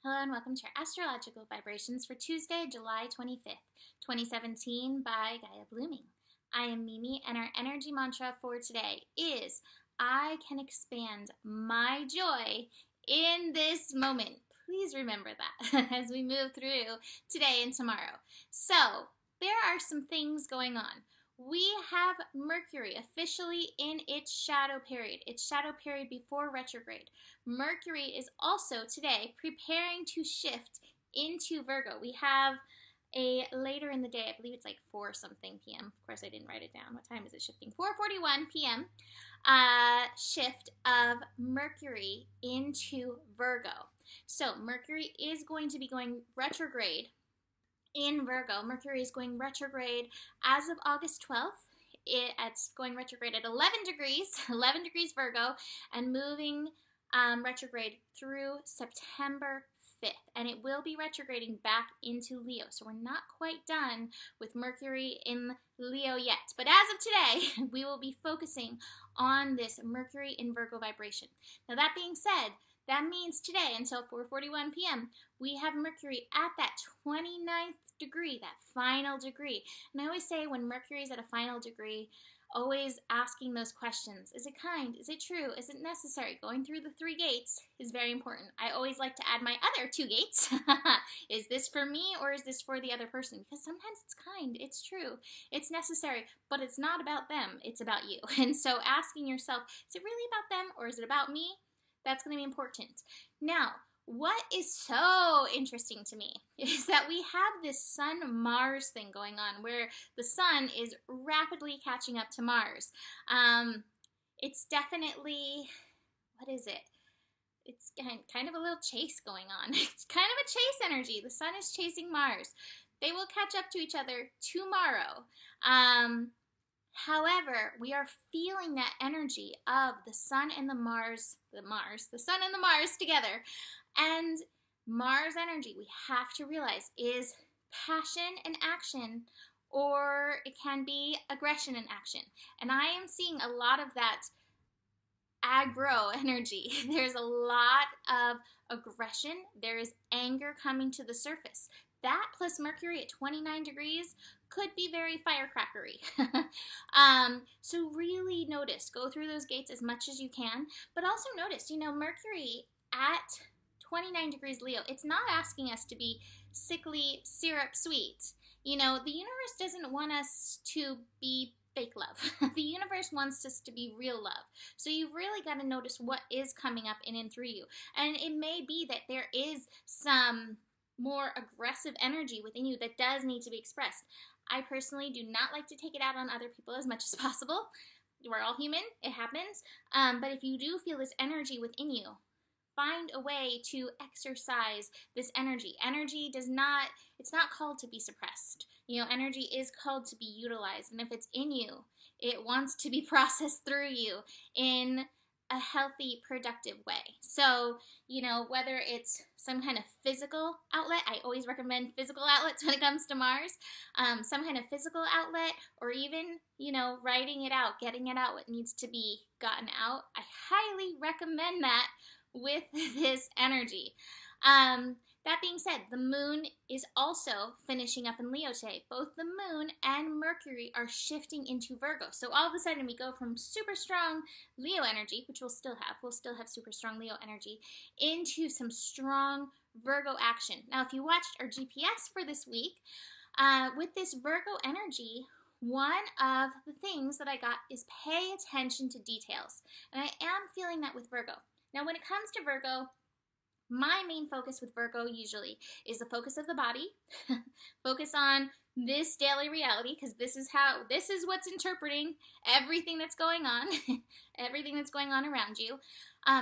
Hello and welcome to your astrological vibrations for Tuesday, July 25th, 2017 by Gaia Blooming. I am Mimi and our energy mantra for today is I can expand my joy in this moment. Please remember that as we move through today and tomorrow. So, there are some things going on. We have Mercury officially in its shadow period before retrograde. Mercury is also today preparing to shift into Virgo. We have a later in the day, I believe it's like 4 something p.m. Of course, I didn't write it down. What time is it shifting? 4:41 p.m. Shift of Mercury into Virgo. So Mercury is going to be going retrograde in Virgo. Mercury is going retrograde as of August 12th. It's going retrograde at 11 degrees Virgo, and moving retrograde through September 5th. And it will be retrograding back into Leo. So we're not quite done with Mercury in Leo yet. But as of today, we will be focusing on this Mercury in Virgo vibration. Now that being said, that means today until 4:41 p.m., we have Mercury at that 29th degree, that final degree. And I always say when Mercury is at a final degree, always asking those questions. Is it kind? Is it true? Is it necessary? Going through the 3 gates is very important. I always like to add my other 2 gates. Is this for me or is this for the other person? Because sometimes it's kind, it's true, it's necessary, but it's not about them, it's about you. And so asking yourself, is it really about them or is it about me? That's going to be important. Now, what is so interesting to me is that we have this Sun-Mars thing going on where the Sun is rapidly catching up to Mars. It's definitely, what is it? It's kind of a little chase going on. It's kind of a chase energy. The Sun is chasing Mars. They will catch up to each other tomorrow. However, we are feeling that energy of the Sun and the Sun and the Mars together. And Mars energy, we have to realize, is passion and action, or it can be aggression and action. And I am seeing a lot of that aggro energy. There's a lot of aggression. There is anger coming to the surface. That plus Mercury at 29 degrees could be very firecrackery. So really notice, go through those gates as much as you can, but also notice, Mercury at 29 degrees Leo, it's not asking us to be sickly syrup sweet. The universe doesn't want us to be fake love. The universe wants us to be real love. So you've really got to notice what is coming up in and through you. And it may be that there is some more aggressive energy within you that does need to be expressed. I personally do not like to take it out on other people as much as possible. We're all human, it happens. But if you do feel this energy within you, find a way to exercise this energy. Energy it's not called to be suppressed. Energy is called to be utilized. And if it's in you, it wants to be processed through you in a healthy, productive way. So, whether it's some kind of physical outlet, I always recommend physical outlets when it comes to Mars, some kind of physical outlet, or even, writing it out, getting it out, what needs to be gotten out. I highly recommend that with this energy. That being said, the moon is also finishing up in Leo today. Both the moon and Mercury are shifting into Virgo. So all of a sudden we go from super strong Leo energy, which we'll still have super strong Leo energy, into some strong Virgo action. Now, if you watched our GPS for this week, with this Virgo energy, one of the things that I got is pay attention to details. And I am feeling that with Virgo. Now, when it comes to Virgo, my main focus with Virgo usually is the focus of the body, focus on this daily reality, because this is what's interpreting everything that's going on, everything that's going on around you.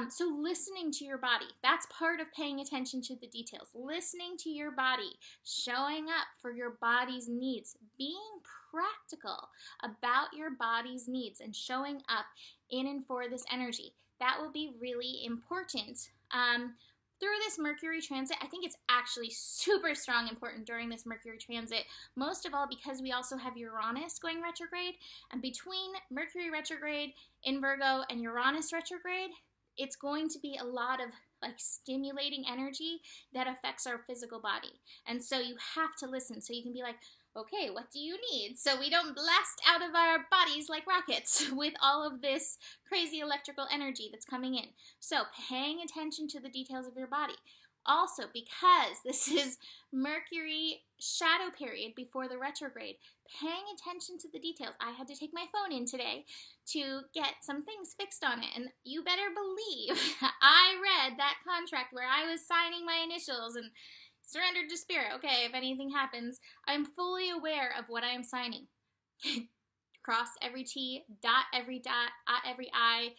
So listening to your body, that's part of paying attention to the details. Listening to your body, showing up for your body's needs, being practical about your body's needs and showing up in and for this energy. That will be really important. Through this Mercury transit, I think it's actually super strong important during this Mercury transit, most of all because we also have Uranus going retrograde, and between Mercury retrograde in Virgo and Uranus retrograde, it's going to be a lot of like stimulating energy that affects our physical body. And so you have to listen so you can be like, okay, what do you need? So we don't blast out of our bodies like rockets with all of this crazy electrical energy that's coming in. So paying attention to the details of your body. Also, because this is Mercury shadow period before the retrograde, paying attention to the details. I had to take my phone in today to get some things fixed on it, and you better believe I read that contract where I was signing my initials and surrendered to spirit. Okay, if anything happens, I'm fully aware of what I am signing. Cross every T, dot, every I.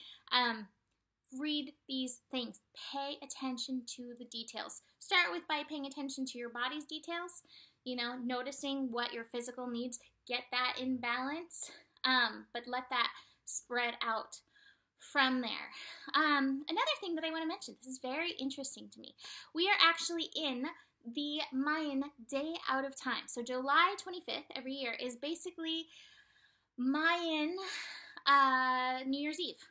Read these things. Pay attention to the details. Start with by paying attention to your body's details. Noticing what your physical needs. Get that in balance, but let that spread out from there. Another thing that I want to mention, this is very interesting to me. We are actually in the Mayan Day Out of Time. So July 25th every year is basically Mayan New Year's Eve.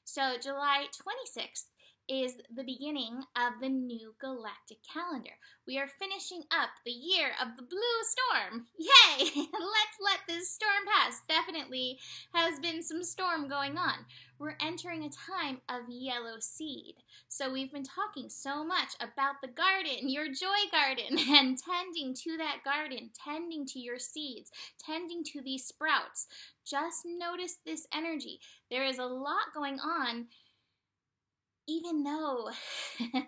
So July 26th is the beginning of the new galactic calendar. We are finishing up the year of the blue storm. Yay! Let's let this storm pass. Definitely has been some storm going on. We're entering a time of yellow seed. So we've been talking so much about the garden, your joy garden, and tending to that garden, tending to your seeds, tending to these sprouts. Just notice this energy. There is a lot going on, even though I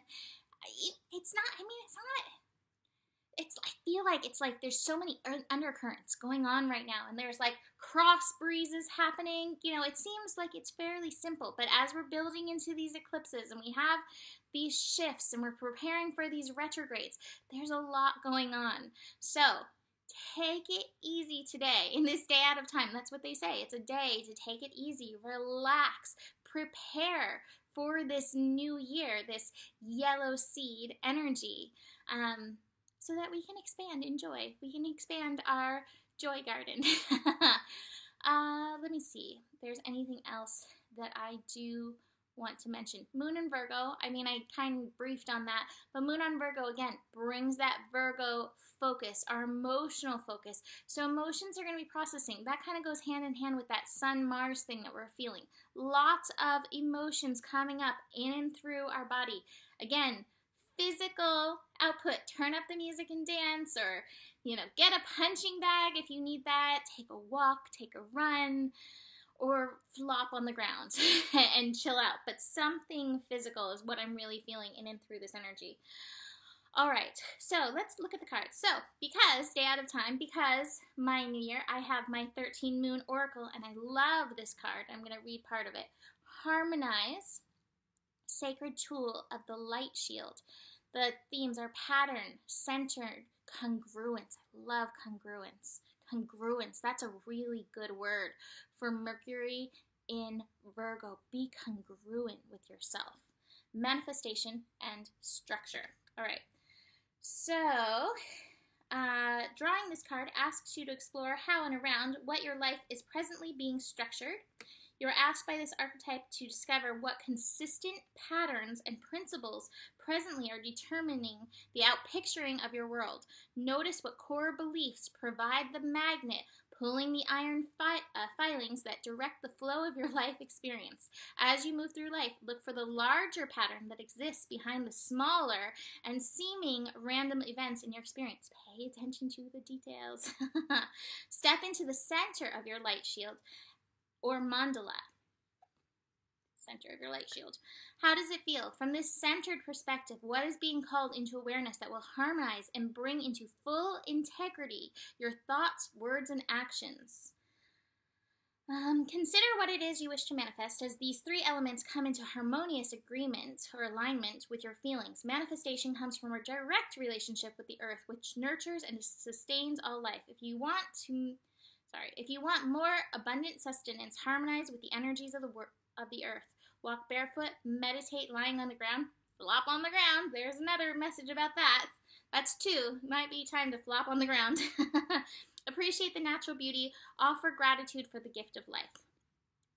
feel like it's like there's so many undercurrents going on right now, and there's like cross breezes happening. It seems like it's fairly simple, but as we're building into these eclipses and we have these shifts and we're preparing for these retrogrades, there's a lot going on. So take it easy today in this day out of time. That's what they say. It's a day to take it easy, relax, prepare for this new year, this yellow seed energy, so that we can expand in joy. We can expand our joy garden. Let me see if there's anything else that I do want to mention. Moon and Virgo, I kind of briefed on that, but Moon on Virgo, again, brings that Virgo focus, our emotional focus. So emotions are going to be processing. That kind of goes hand in hand with that Sun-Mars thing that we're feeling. Lots of emotions coming up in and through our body. Again, physical output. Turn up the music and dance, or, get a punching bag if you need that. Take a walk, take a run, or flop on the ground and chill out. But something physical is what I'm really feeling in and through this energy. All right, so let's look at the cards. So, because Day Out of Time, because my new year, I have my 13 Moon Oracle, and I love this card. I'm going to read part of it. Harmonize, Sacred Tool of the Light Shield. The themes are pattern, centered, congruence. I love congruence. Congruence, that's a really good word for Mercury in Virgo. Be congruent with yourself. Manifestation and structure. All right. So, drawing this card asks you to explore how and around what your life is presently being structured. You're asked by this archetype to discover what consistent patterns and principles presently are determining the outpicturing of your world. Notice what core beliefs provide the magnet, pulling the iron filings that direct the flow of your life experience. As you move through life, look for the larger pattern that exists behind the smaller and seeming random events in your experience. Pay attention to the details. Step into the center of your light shield, or mandala. Center of your light shield. How does it feel? From this centered perspective, what is being called into awareness that will harmonize and bring into full integrity your thoughts, words, and actions? Consider what it is you wish to manifest as these three elements come into harmonious agreement or alignment with your feelings. Manifestation comes from a direct relationship with the earth, which nurtures and sustains all life. If you want more abundant sustenance, harmonize with the energies of the earth. Walk barefoot, meditate lying on the ground, flop on the ground. There's another message about that. That's two. Might be time to flop on the ground. Appreciate the natural beauty. Offer gratitude for the gift of life.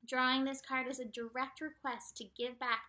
Drawing this card is a direct request to give back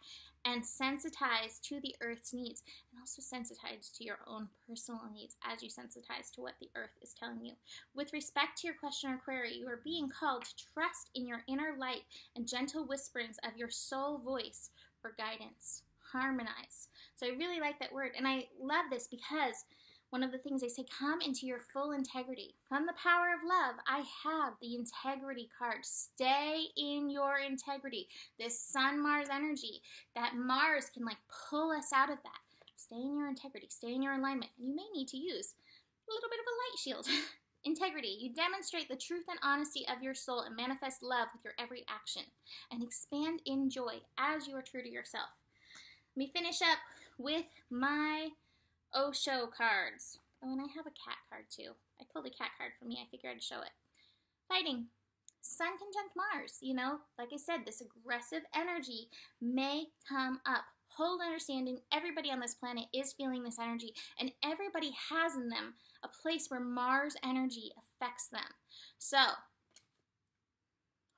and sensitize to the earth's needs, and also sensitize to your own personal needs as you sensitize to what the earth is telling you. With respect to your question or query, you are being called to trust in your inner light and gentle whisperings of your soul voice for guidance. Harmonize. So I really like that word, and I love this because one of the things they say, come into your full integrity. From the power of love, I have the integrity card. Stay in your integrity. This Sun-Mars energy, that Mars can like pull us out of that. Stay in your integrity. Stay in your alignment. And you may need to use a little bit of a light shield. Integrity. You demonstrate the truth and honesty of your soul and manifest love with your every action. And expand in joy as you are true to yourself. Let me finish up with my Osho cards. Oh, and I have a cat card too. I pulled a cat card for me. I figured I'd show it. Fighting. Sun conjunct Mars. You know, like I said, this aggressive energy may come up. Hold understanding, everybody on this planet is feeling this energy, and everybody has in them a place where Mars energy affects them. So,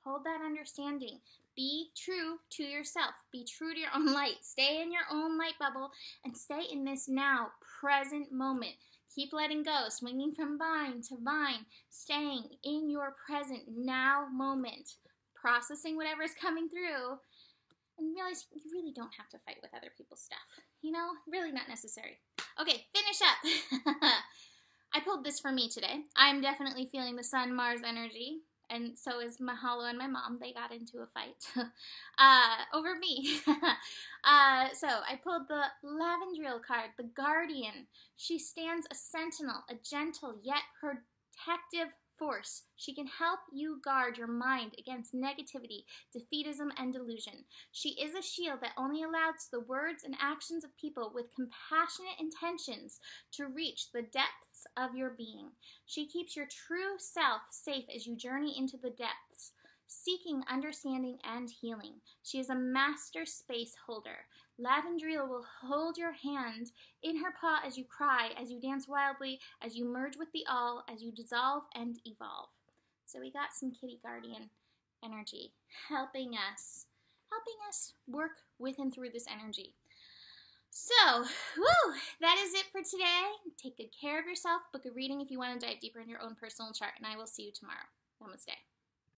hold that understanding. Be true to yourself. Be true to your own light. Stay in your own light bubble and stay in this now, present moment. Keep letting go, swinging from vine to vine, staying in your present now moment, processing whatever is coming through, and realize you really don't have to fight with other people's stuff. You know, really not necessary. Okay, finish up. I pulled this for me today. I'm definitely feeling the Sun-Mars energy. And so is Mahalo and my mom. They got into a fight over me. So I pulled the Lavendriel card, the Guardian. She stands a sentinel, a gentle yet protective force. She can help you guard your mind against negativity, defeatism, and delusion. She is a shield that only allows the words and actions of people with compassionate intentions to reach the depths of your being. She keeps your true self safe as you journey into the depths, seeking understanding and healing. She is a master space holder. Lavendriel will hold your hand in her paw as you cry, as you dance wildly, as you merge with the all, as you dissolve and evolve. So we got some kitty guardian energy helping us work with and through this energy. So, that is it for today. Take good care of yourself. Book a reading if you want to dive deeper in your own personal chart, and I will see you tomorrow. Namaste.